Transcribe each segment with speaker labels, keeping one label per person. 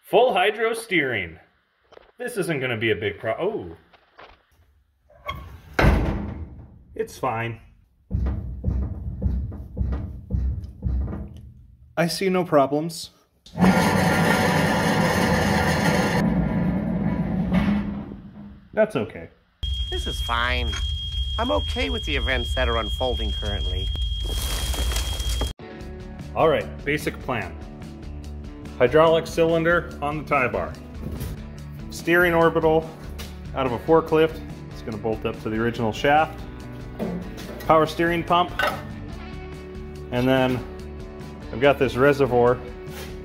Speaker 1: Full hydro steering. This isn't going to be a big problem. Oh. It's fine. I see no problems. That's okay.
Speaker 2: This is fine. I'm okay with the events that are unfolding currently.
Speaker 1: Alright, basic plan. Hydraulic cylinder on the tie bar. Steering orbital out of a forklift. It's going to bolt up to the original shaft. Power steering pump. And then I've got this reservoir,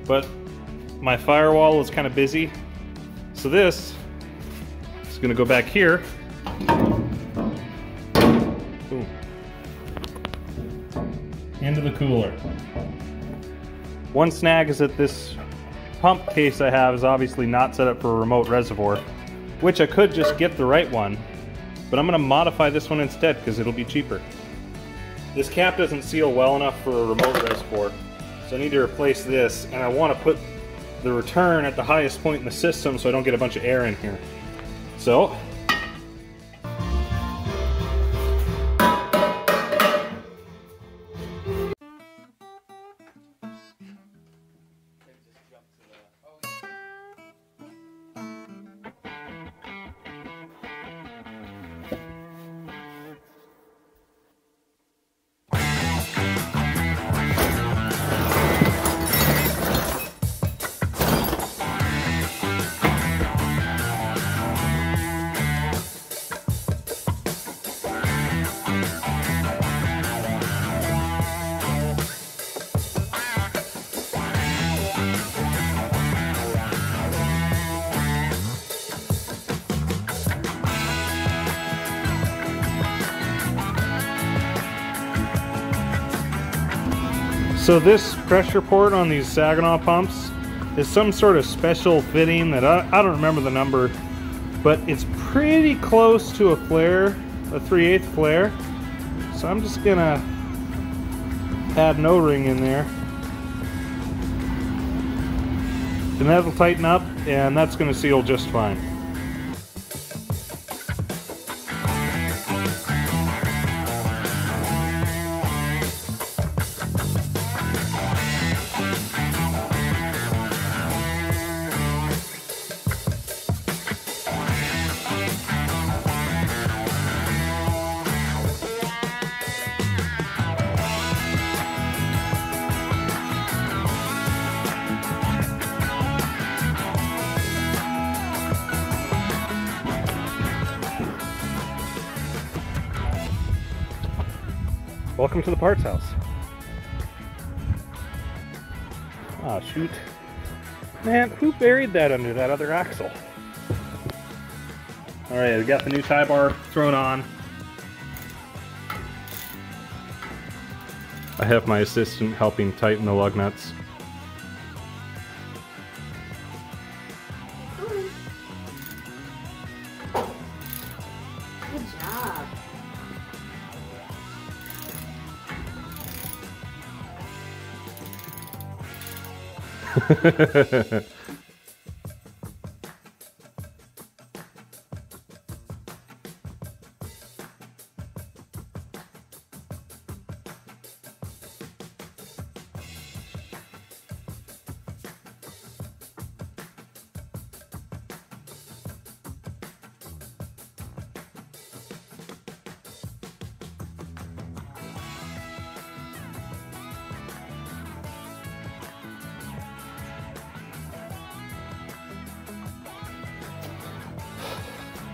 Speaker 1: but my firewall is kind of busy. So this is going to go back here. Ooh. Into the cooler. One snag is that this pump case I have is obviously not set up for a remote reservoir, which I could just get the right one, but I'm going to modify this one instead because it'll be cheaper. This cap doesn't seal well enough for a remote reservoir, so I need to replace this, and I want to put the return at the highest point in the system so I don't get a bunch of air in here. So So this pressure port on these Saginaw pumps is some sort of special fitting that I don't remember the number, but it's pretty close to a flare, a 3/8 flare. So I'm just gonna add an O-ring in there. And that'll tighten up, and that's gonna seal just fine. Welcome to the parts house. Ah, shoot. Man, who buried that under that other axle? Alright, we got the new tie bar thrown on. I have my assistant helping tighten the lug nuts.
Speaker 3: Good job.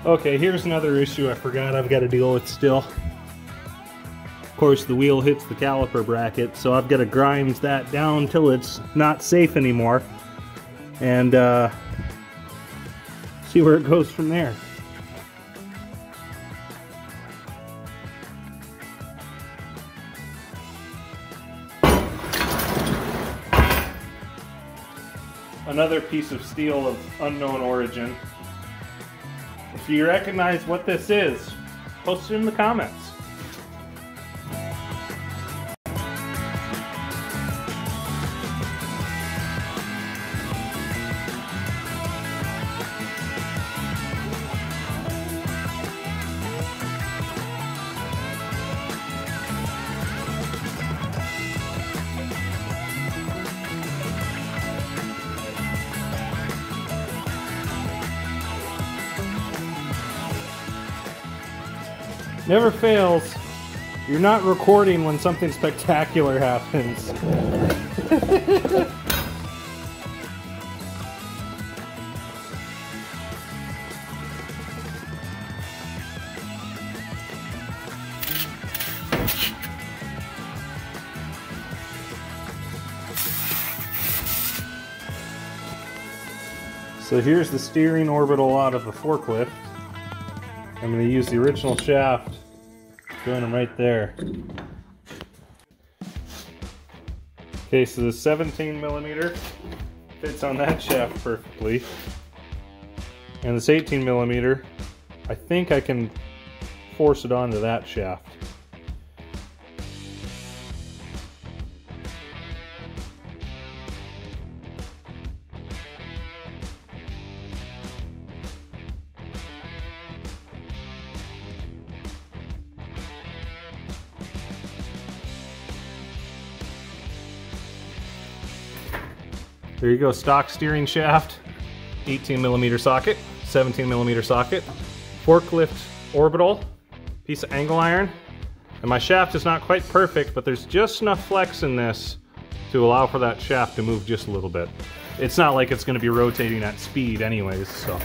Speaker 1: Okay, here's another issue I forgot I've got to deal with still. Of course, the wheel hits the caliper bracket, so I've got to grind that down till it's not safe anymore, and see where it goes from there. Another piece of steel of unknown origin. If you recognize what this is, post it in the comments. Never fails. You're not recording when something spectacular happens. So here's the steering orbital out of the forklift. I'm going to use the original shaft, join them right there. Okay, so the 17 millimeter fits on that shaft perfectly. And this 18 millimeter, I think I can force it onto that shaft. There you go, stock steering shaft, 18 millimeter socket, 17 millimeter socket, forklift orbital, piece of angle iron, and my shaft is not quite perfect, but there's just enough flex in this to allow for that shaft to move just a little bit. It's not like it's going to be rotating at speed anyways, so.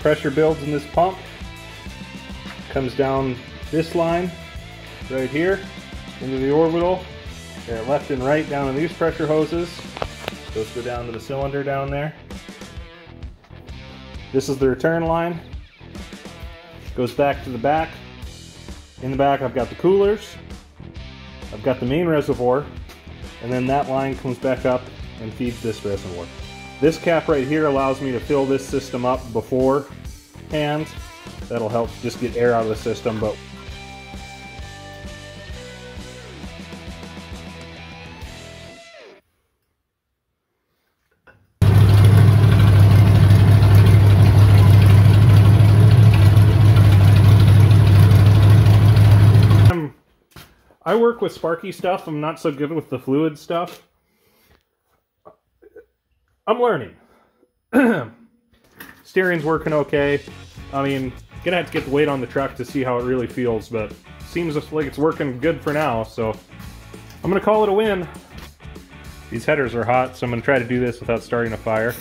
Speaker 1: Pressure builds in this pump, comes down this line right here into the orbital, left and right down in these pressure hoses. Those go down to the cylinder down there. This is the return line, goes back to the back. In the back I've got the coolers, I've got the main reservoir, and then that line comes back up and feeds this reservoir. This cap right here allows me to fill this system up beforehand. That'll help just get air out of the system, but I work with sparky stuff. I'm not so good with the fluid stuff. I'm learning. Steering's working okay. I mean, gonna have to get the weight on the truck to see how it really feels, but seems like it's working good for now, so I'm gonna call it a win. These headers are hot, so I'm gonna try to do this without starting a fire.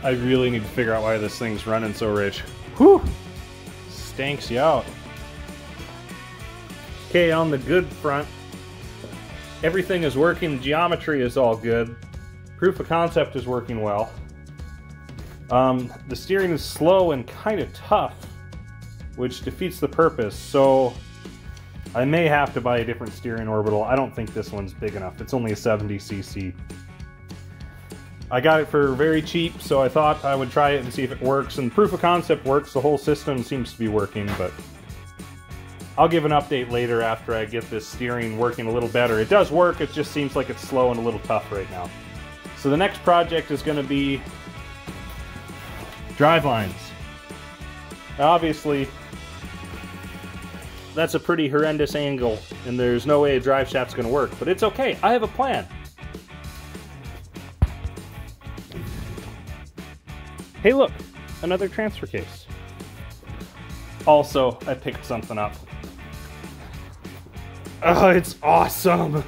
Speaker 1: I really need to figure out why this thing's running so rich. Whew! Stanks you out. Okay, on the good front, everything is working. The geometry is all good. Proof of concept is working well. The steering is slow and kind of tough, which defeats the purpose. So I may have to buy a different steering orbital. I don't think this one's big enough. It's only a 70cc. I got it for very cheap, so I thought I would try it and see if it works. And proof of concept works. The whole system seems to be working, but I'll give an update later after I get this steering working a little better. It does work, it just seems like it's slow and a little tough right now. So the next project is going to be drive lines. Now, obviously, that's a pretty horrendous angle, and there's no way a drive shaft's going to work, but it's okay. I have a plan. Hey, look, another transfer case. Also, I picked something up. Oh, it's awesome!